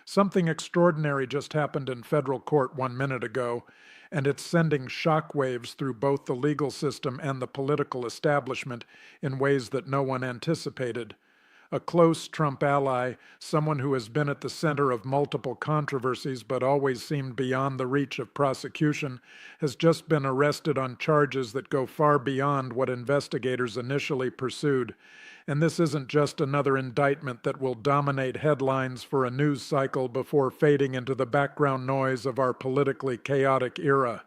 Something extraordinary just happened in federal court 1 minute ago, and it's sending shockwaves through both the legal system and the political establishment in ways that no one anticipated. A close Trump ally, someone who has been at the center of multiple controversies but always seemed beyond the reach of prosecution, has just been arrested on charges that go far beyond what investigators initially pursued. And this isn't just another indictment that will dominate headlines for a news cycle before fading into the background noise of our politically chaotic era.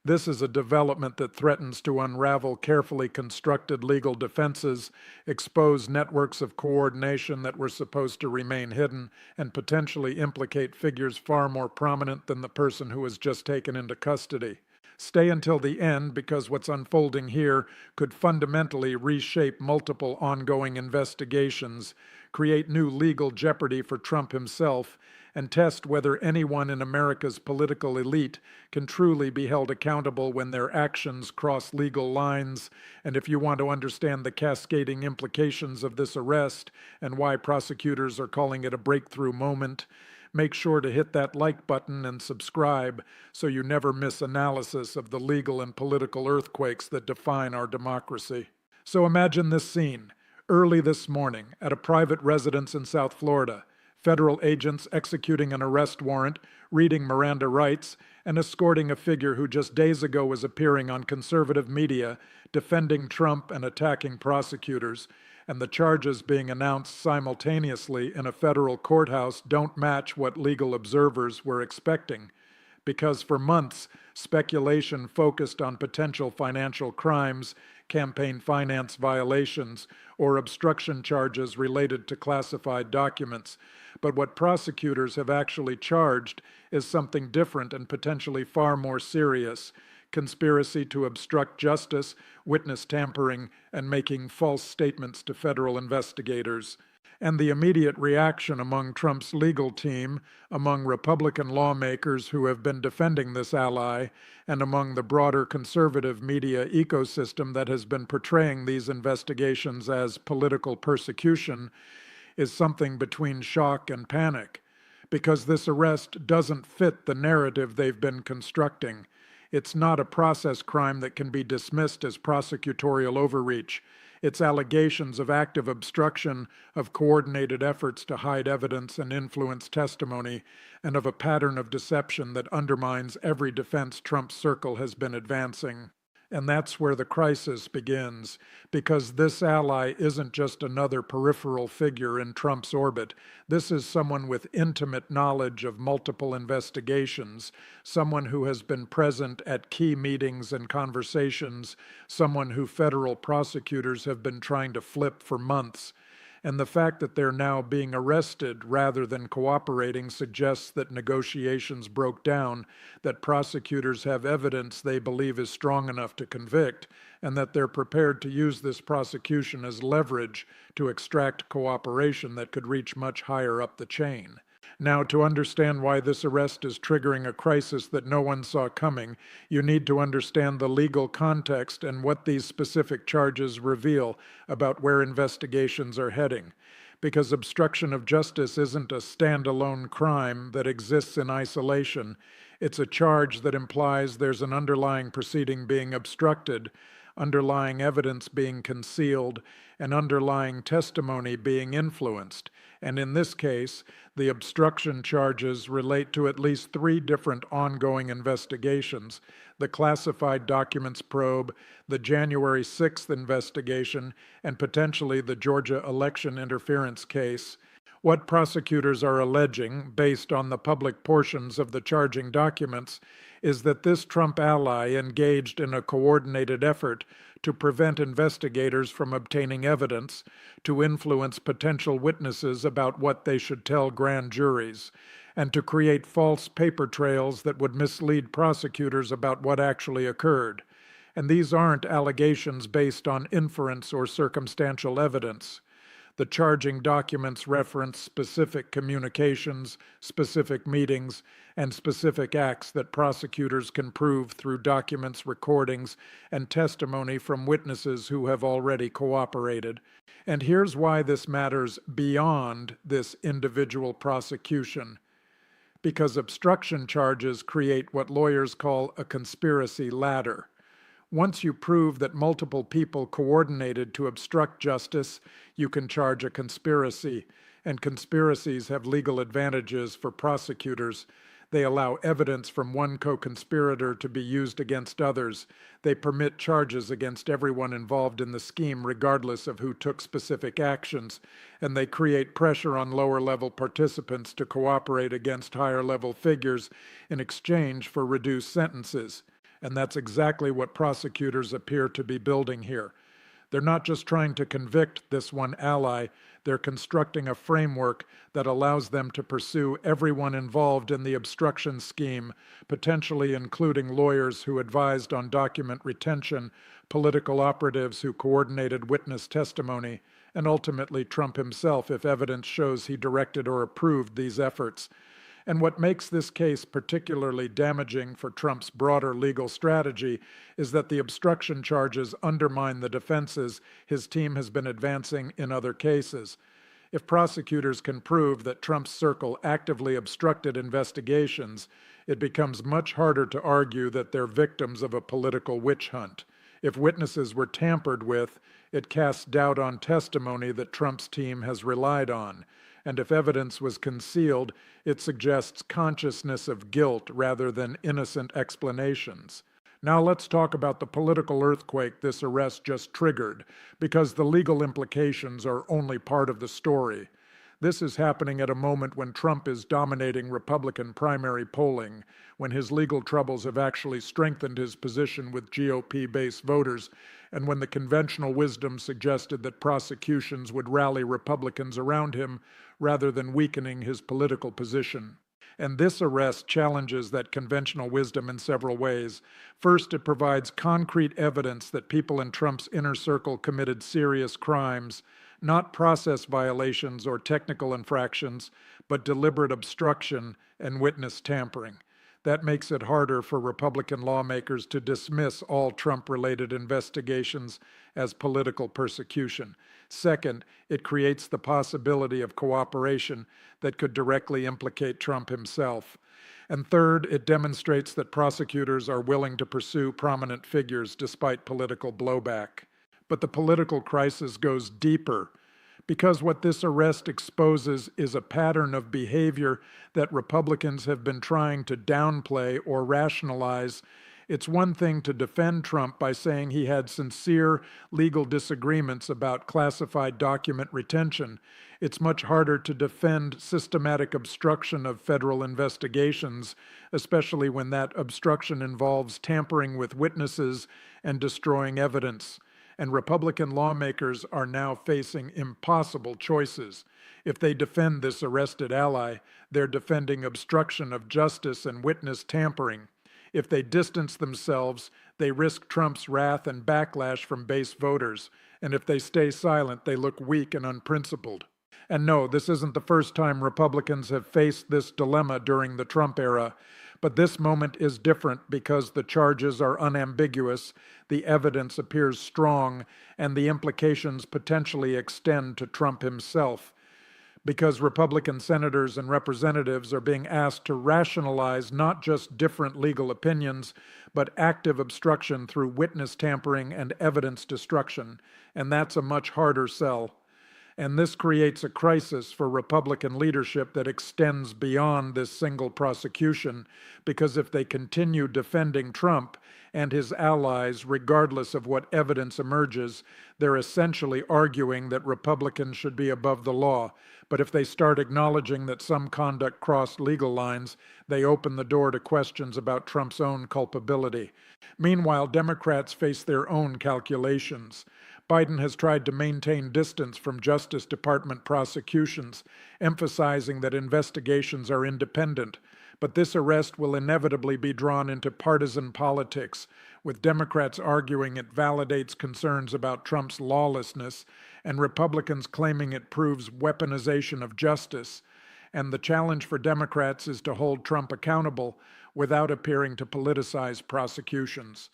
This is a development that threatens to unravel carefully constructed legal defenses, expose networks of coordination that were supposed to remain hidden, and potentially implicate figures far more prominent than the person who was just taken into custody. Stay until the end because what's unfolding here could fundamentally reshape multiple ongoing investigations, create new legal jeopardy for Trump himself, and test whether anyone in America's political elite can truly be held accountable when their actions cross legal lines. And if you want to understand the cascading implications of this arrest and why prosecutors are calling it a breakthrough moment, make sure to hit that like button and subscribe so you never miss analysis of the legal and political earthquakes that define our democracy. So imagine this scene. Early this morning, at a private residence in South Florida, federal agents executing an arrest warrant, reading Miranda rights, and escorting a figure who just days ago was appearing on conservative media, defending Trump and attacking prosecutors, and the charges being announced simultaneously in a federal courthouse don't match what legal observers were expecting. Because for months, speculation focused on potential financial crimes, campaign finance violations, or obstruction charges related to classified documents. But what prosecutors have actually charged is something different and potentially far more serious: conspiracy to obstruct justice, witness tampering, and making false statements to federal investigators. And the immediate reaction among Trump's legal team, among Republican lawmakers who have been defending this ally, and among the broader conservative media ecosystem that has been portraying these investigations as political persecution, is something between shock and panic, because this arrest doesn't fit the narrative they've been constructing. It's not a process crime that can be dismissed as prosecutorial overreach. It's allegations of active obstruction, of coordinated efforts to hide evidence and influence testimony, and of a pattern of deception that undermines every defense Trump's circle has been advancing. And that's where the crisis begins, because this ally isn't just another peripheral figure in Trump's orbit. This is someone with intimate knowledge of multiple investigations, someone who has been present at key meetings and conversations, someone who federal prosecutors have been trying to flip for months. And the fact that they're now being arrested rather than cooperating suggests that negotiations broke down, that prosecutors have evidence they believe is strong enough to convict, and that they're prepared to use this prosecution as leverage to extract cooperation that could reach much higher up the chain. Now, to understand why this arrest is triggering a crisis that no one saw coming, you need to understand the legal context and what these specific charges reveal about where investigations are heading. Because obstruction of justice isn't a standalone crime that exists in isolation. It's a charge that implies there's an underlying proceeding being obstructed, underlying evidence being concealed, and underlying testimony being influenced. And in this case, the obstruction charges relate to at least 3 different ongoing investigations: the classified documents probe, the January 6th investigation, and potentially the Georgia election interference case. What prosecutors are alleging, based on the public portions of the charging documents, is that this Trump ally engaged in a coordinated effort to prevent investigators from obtaining evidence, to influence potential witnesses about what they should tell grand juries, and to create false paper trails that would mislead prosecutors about what actually occurred. And these aren't allegations based on inference or circumstantial evidence. The charging documents reference specific communications, specific meetings, and specific acts that prosecutors can prove through documents, recordings, and testimony from witnesses who have already cooperated. And here's why this matters beyond this individual prosecution. Because obstruction charges create what lawyers call a conspiracy ladder. Once you prove that multiple people coordinated to obstruct justice, you can charge a conspiracy, and conspiracies have legal advantages for prosecutors. They allow evidence from one co-conspirator to be used against others. They permit charges against everyone involved in the scheme regardless of who took specific actions, and they create pressure on lower-level participants to cooperate against higher-level figures in exchange for reduced sentences. And that's exactly what prosecutors appear to be building here. They're not just trying to convict this one ally, they're constructing a framework that allows them to pursue everyone involved in the obstruction scheme, potentially including lawyers who advised on document retention, political operatives who coordinated witness testimony, and ultimately Trump himself if evidence shows he directed or approved these efforts. And what makes this case particularly damaging for Trump's broader legal strategy is that the obstruction charges undermine the defenses his team has been advancing in other cases. If prosecutors can prove that Trump's circle actively obstructed investigations, it becomes much harder to argue that they're victims of a political witch hunt. If witnesses were tampered with, it casts doubt on testimony that Trump's team has relied on. And if evidence was concealed, it suggests consciousness of guilt rather than innocent explanations. Now let's talk about the political earthquake this arrest just triggered, because the legal implications are only part of the story. This is happening at a moment when Trump is dominating Republican primary polling, when his legal troubles have actually strengthened his position with GOP-based voters, and when the conventional wisdom suggested that prosecutions would rally Republicans around him rather than weakening his political position. And this arrest challenges that conventional wisdom in several ways. First, it provides concrete evidence that people in Trump's inner circle committed serious crimes, not process violations or technical infractions, but deliberate obstruction and witness tampering. That makes it harder for Republican lawmakers to dismiss all Trump-related investigations as political persecution. Second, it creates the possibility of cooperation that could directly implicate Trump himself. And third, it demonstrates that prosecutors are willing to pursue prominent figures despite political blowback. But the political crisis goes deeper, because what this arrest exposes is a pattern of behavior that Republicans have been trying to downplay or rationalize. It's one thing to defend Trump by saying he had sincere legal disagreements about classified document retention. It's much harder to defend systematic obstruction of federal investigations, especially when that obstruction involves tampering with witnesses and destroying evidence. And Republican lawmakers are now facing impossible choices. If they defend this arrested ally, they're defending obstruction of justice and witness tampering. If they distance themselves, they risk Trump's wrath and backlash from base voters. And if they stay silent, they look weak and unprincipled. And no, this isn't the first time Republicans have faced this dilemma during the Trump era. But this moment is different because the charges are unambiguous, the evidence appears strong, and the implications potentially extend to Trump himself. Because Republican senators and representatives are being asked to rationalize not just different legal opinions, but active obstruction through witness tampering and evidence destruction, and that's a much harder sell. And this creates a crisis for Republican leadership that extends beyond this single prosecution, because if they continue defending Trump and his allies, regardless of what evidence emerges, they're essentially arguing that Republicans should be above the law. But if they start acknowledging that some conduct crossed legal lines, they open the door to questions about Trump's own culpability. Meanwhile, Democrats face their own calculations. Biden has tried to maintain distance from Justice Department prosecutions, emphasizing that investigations are independent. But this arrest will inevitably be drawn into partisan politics, with Democrats arguing it validates concerns about Trump's lawlessness, and Republicans claiming it proves weaponization of justice. And the challenge for Democrats is to hold Trump accountable without appearing to politicize prosecutions.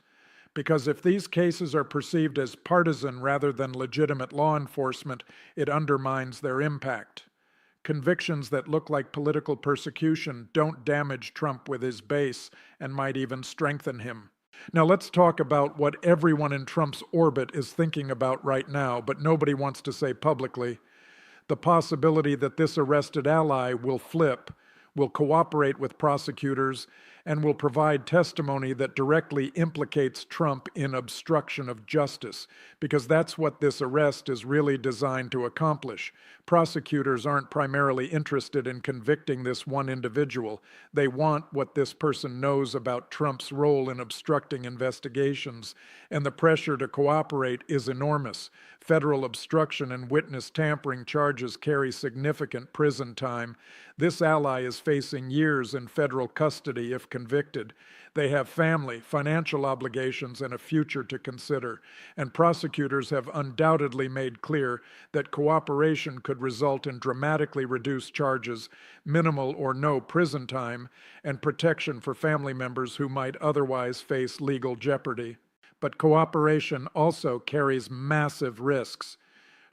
Because if these cases are perceived as partisan rather than legitimate law enforcement, it undermines their impact. Convictions that look like political persecution don't damage Trump with his base and might even strengthen him. Now let's talk about what everyone in Trump's orbit is thinking about right now, but nobody wants to say publicly. The possibility that this arrested ally will flip, will cooperate with prosecutors, and will provide testimony that directly implicates Trump in obstruction of justice, because that's what this arrest is really designed to accomplish. Prosecutors aren't primarily interested in convicting this one individual. They want what this person knows about Trump's role in obstructing investigations, and the pressure to cooperate is enormous. Federal obstruction and witness tampering charges carry significant prison time. This ally is facing years in federal custody if convicted. They have family, financial obligations, and a future to consider. And prosecutors have undoubtedly made clear that cooperation could result in dramatically reduced charges, minimal or no prison time, and protection for family members who might otherwise face legal jeopardy. But cooperation also carries massive risks.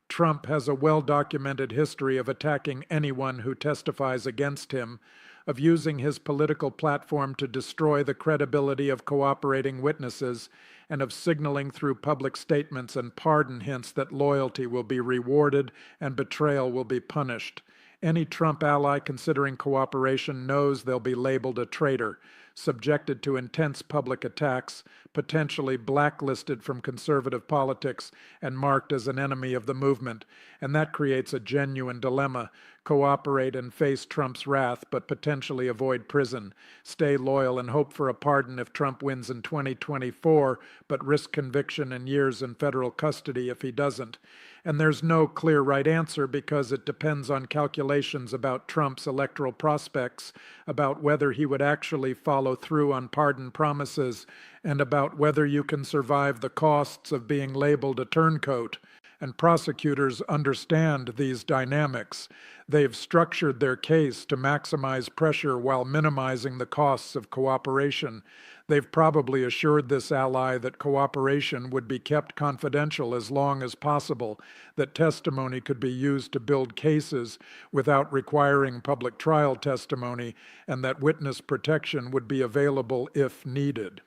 Trump has a well-documented history of attacking anyone who testifies against him, of using his political platform to destroy the credibility of cooperating witnesses, and of signaling through public statements and pardon hints that loyalty will be rewarded and betrayal will be punished. Any Trump ally considering cooperation knows they'll be labeled a traitor, subjected to intense public attacks, potentially blacklisted from conservative politics, and marked as an enemy of the movement. And that creates a genuine dilemma: cooperate and face Trump's wrath, but potentially avoid prison. Stay loyal and hope for a pardon if Trump wins in 2024, but risk conviction and years in federal custody if he doesn't. And there's no clear right answer, because it depends on calculations about Trump's electoral prospects, about whether he would actually follow through on pardon promises, and about whether you can survive the costs of being labeled a turncoat. And prosecutors understand these dynamics. They've structured their case to maximize pressure while minimizing the costs of cooperation. They've probably assured this ally that cooperation would be kept confidential as long as possible, that testimony could be used to build cases without requiring public trial testimony, and that witness protection would be available if needed.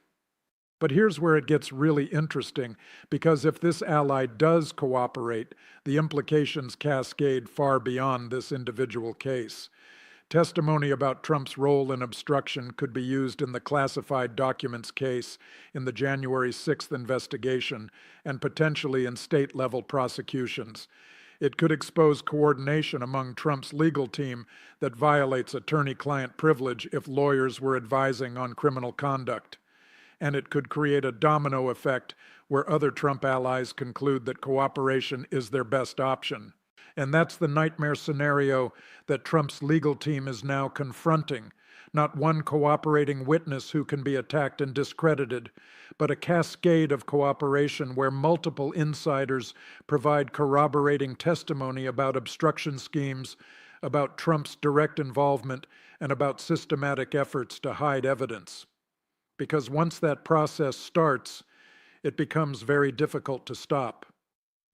But here's where it gets really interesting, because if this ally does cooperate, the implications cascade far beyond this individual case. Testimony about Trump's role in obstruction could be used in the classified documents case, in the January 6th investigation, and potentially in state-level prosecutions. It could expose coordination among Trump's legal team that violates attorney-client privilege if lawyers were advising on criminal conduct. And it could create a domino effect where other Trump allies conclude that cooperation is their best option. And that's the nightmare scenario that Trump's legal team is now confronting. Not one cooperating witness who can be attacked and discredited, but a cascade of cooperation where multiple insiders provide corroborating testimony about obstruction schemes, about Trump's direct involvement, and about systematic efforts to hide evidence. Because once that process starts, it becomes very difficult to stop.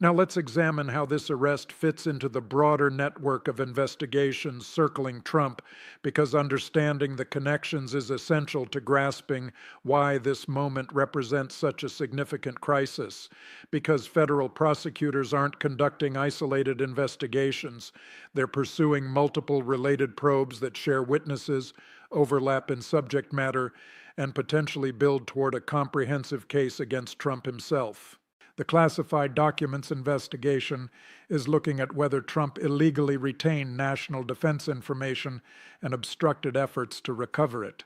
Now let's examine how this arrest fits into the broader network of investigations circling Trump, because understanding the connections is essential to grasping why this moment represents such a significant crisis. Because federal prosecutors aren't conducting isolated investigations. They're pursuing multiple related probes that share witnesses, overlap in subject matter, and potentially build toward a comprehensive case against Trump himself. The classified documents investigation is looking at whether Trump illegally retained national defense information and obstructed efforts to recover it.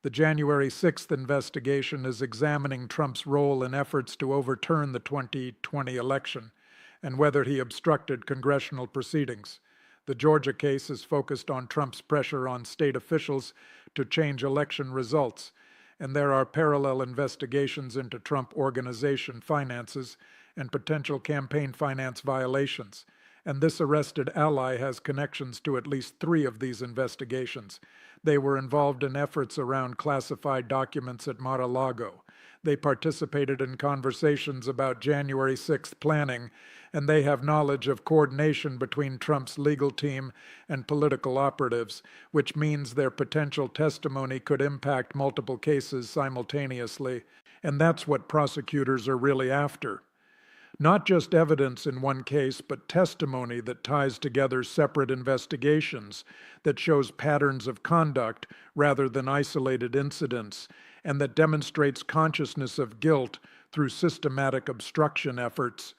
The January 6th investigation is examining Trump's role in efforts to overturn the 2020 election and whether he obstructed congressional proceedings. The Georgia case is focused on Trump's pressure on state officials to change election results, and there are parallel investigations into Trump organization finances and potential campaign finance violations. And this arrested ally has connections to at least 3 of these investigations. They were involved in efforts around classified documents at Mar-a-Lago. They participated in conversations about January 6th planning, and they have knowledge of coordination between Trump's legal team and political operatives, which means their potential testimony could impact multiple cases simultaneously. And that's what prosecutors are really after. Not just evidence in one case, but testimony that ties together separate investigations, that shows patterns of conduct rather than isolated incidents, and that demonstrates consciousness of guilt through systematic obstruction efforts.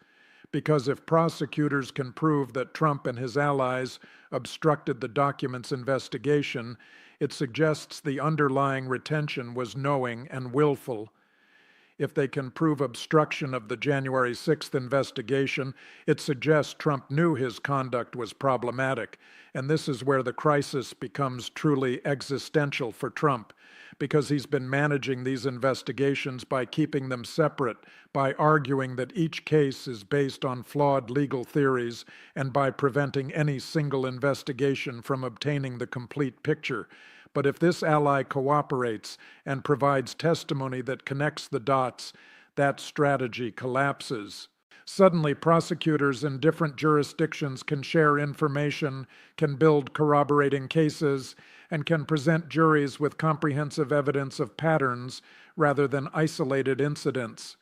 Because if prosecutors can prove that Trump and his allies obstructed the documents investigation, it suggests the underlying retention was knowing and willful. If they can prove obstruction of the January 6th investigation, it suggests Trump knew his conduct was problematic. And this is where the crisis becomes truly existential for Trump, because he's been managing these investigations by keeping them separate, by arguing that each case is based on flawed legal theories, and by preventing any single investigation from obtaining the complete picture. But if this ally cooperates and provides testimony that connects the dots, that strategy collapses. Suddenly, prosecutors in different jurisdictions can share information, can build corroborating cases, and can present juries with comprehensive evidence of patterns rather than isolated incidents.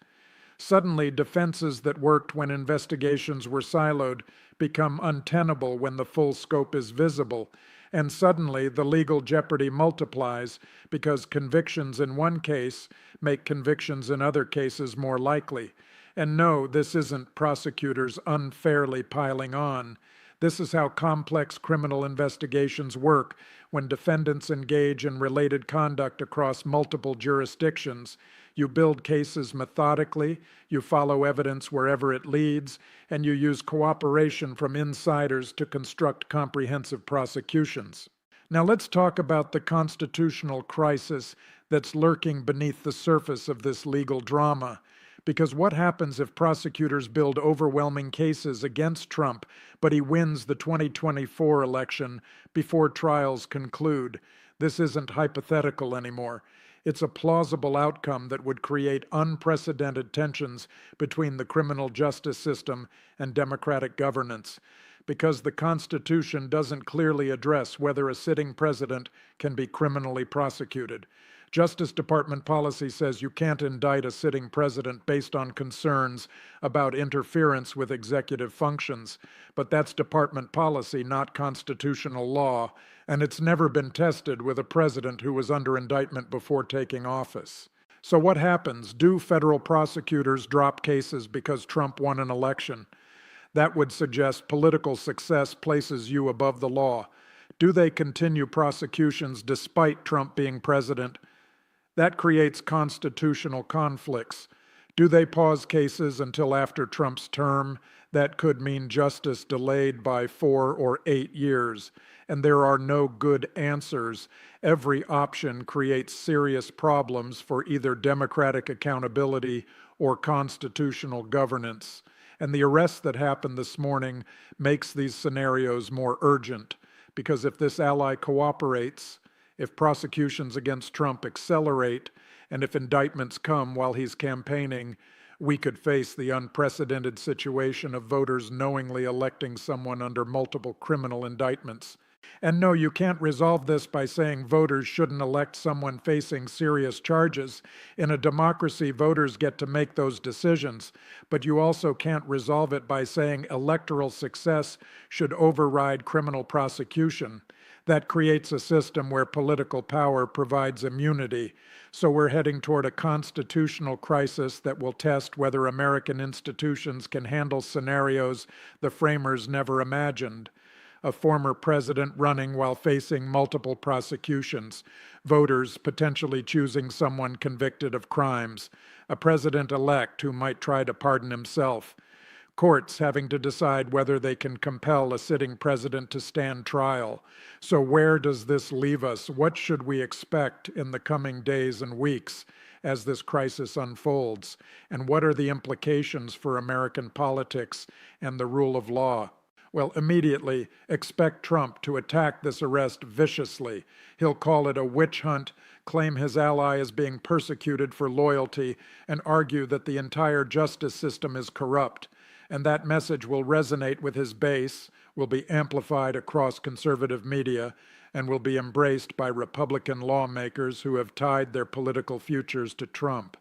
Suddenly, defenses that worked when investigations were siloed become untenable when the full scope is visible. And suddenly, the legal jeopardy multiplies because convictions in one case make convictions in other cases more likely. And no, this isn't prosecutors unfairly piling on. This is how complex criminal investigations work when defendants engage in related conduct across multiple jurisdictions. You build cases methodically, you follow evidence wherever it leads, and you use cooperation from insiders to construct comprehensive prosecutions. Now let's talk about the constitutional crisis that's lurking beneath the surface of this legal drama. Because what happens if prosecutors build overwhelming cases against Trump, but he wins the 2024 election before trials conclude? This isn't hypothetical anymore. It's a plausible outcome that would create unprecedented tensions between the criminal justice system and democratic governance, because the Constitution doesn't clearly address whether a sitting president can be criminally prosecuted. Justice Department policy says you can't indict a sitting president based on concerns about interference with executive functions, but that's department policy, not constitutional law, and it's never been tested with a president who was under indictment before taking office. So what happens? Do federal prosecutors drop cases because Trump won an election? That would suggest political success places you above the law. Do they continue prosecutions despite Trump being president? That creates constitutional conflicts. Do they pause cases until after Trump's term? That could mean justice delayed by 4 or 8 years. And there are no good answers. Every option creates serious problems for either democratic accountability or constitutional governance. And the arrest that happened this morning makes these scenarios more urgent, because if this ally cooperates, if prosecutions against Trump accelerate, and if indictments come while he's campaigning, we could face the unprecedented situation of voters knowingly electing someone under multiple criminal indictments. And no, you can't resolve this by saying voters shouldn't elect someone facing serious charges. In a democracy, voters get to make those decisions. But you also can't resolve it by saying electoral success should override criminal prosecution. That creates a system where political power provides immunity. So we're heading toward a constitutional crisis that will test whether American institutions can handle scenarios the framers never imagined. A former president running while facing multiple prosecutions, voters potentially choosing someone convicted of crimes, a president-elect who might try to pardon himself, courts having to decide whether they can compel a sitting president to stand trial. So where does this leave us? What should we expect in the coming days and weeks? as this crisis unfolds, and what are the implications for American politics and the rule of law? Well, immediately expect Trump to attack this arrest viciously. He'll call it a witch hunt, claim his ally is being persecuted for loyalty, and argue that the entire justice system is corrupt. And that message will resonate with his base, will be amplified across conservative media, and will be embraced by Republican lawmakers who have tied their political futures to Trump.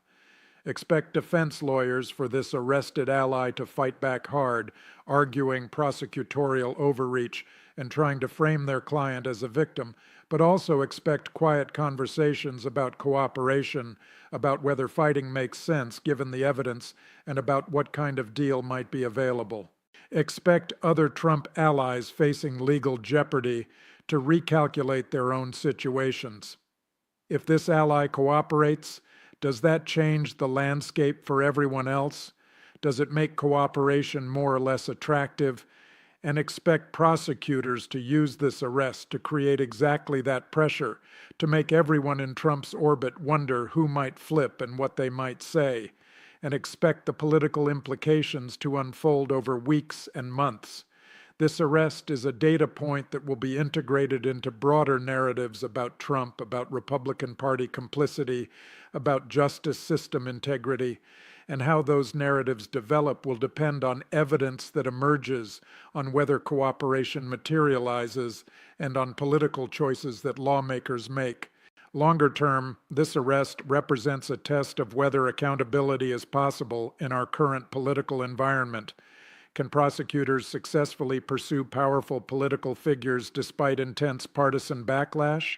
Expect defense lawyers for this arrested ally to fight back hard, arguing prosecutorial overreach and trying to frame their client as a victim, but also expect quiet conversations about cooperation, about whether fighting makes sense given the evidence, and about what kind of deal might be available. Expect other Trump allies facing legal jeopardy to recalculate their own situations. If this ally cooperates, does that change the landscape for everyone else? Does it make cooperation more or less attractive? And expect prosecutors to use this arrest to create exactly that pressure, to make everyone in Trump's orbit wonder who might flip and what they might say, and expect the political implications to unfold over weeks and months. This arrest is a data point that will be integrated into broader narratives about Trump, about Republican Party complicity, about justice system integrity, and how those narratives develop will depend on evidence that emerges, on whether cooperation materializes, and on political choices that lawmakers make. Longer term, this arrest represents a test of whether accountability is possible in our current political environment. Can prosecutors successfully pursue powerful political figures despite intense partisan backlash?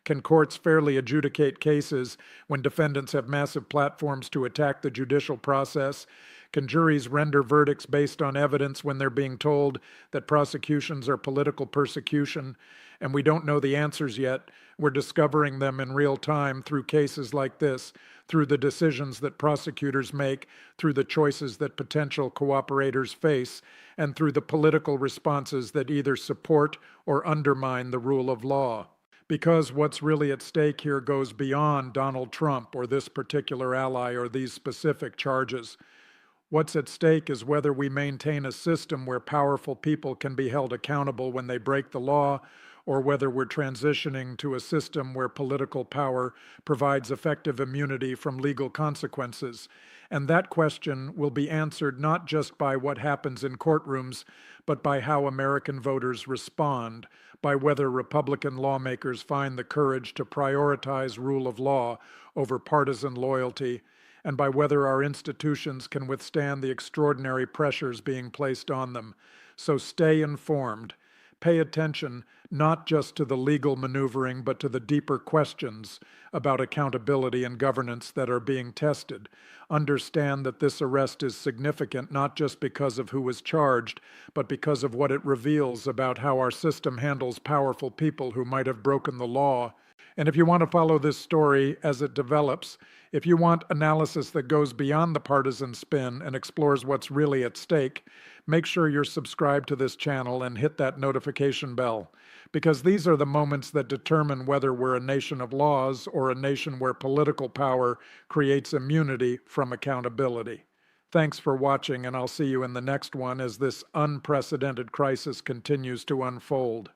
Can courts fairly adjudicate cases when defendants have massive platforms to attack the judicial process? Can juries render verdicts based on evidence when they're being told that prosecutions are political persecution? And we don't know the answers yet. We're discovering them in real time through cases like this, through the decisions that prosecutors make, through the choices that potential cooperators face, and through the political responses that either support or undermine the rule of law. Because what's really at stake here goes beyond Donald Trump or this particular ally or these specific charges. What's at stake is whether we maintain a system where powerful people can be held accountable when they break the law, or whether we're transitioning to a system where political power provides effective immunity from legal consequences. And that question will be answered not just by what happens in courtrooms, but by how American voters respond, by whether Republican lawmakers find the courage to prioritize rule of law over partisan loyalty, and by whether our institutions can withstand the extraordinary pressures being placed on them. So stay informed. Pay attention not just to the legal maneuvering, but to the deeper questions about accountability and governance that are being tested. Understand that this arrest is significant not just because of who was charged, but because of what it reveals about how our system handles powerful people who might have broken the law. And if you want to follow this story as it develops, if you want analysis that goes beyond the partisan spin and explores what's really at stake, make sure you're subscribed to this channel and hit that notification bell, because these are the moments that determine whether we're a nation of laws or a nation where political power creates immunity from accountability. Thanks for watching, and I'll see you in the next one as this unprecedented crisis continues to unfold.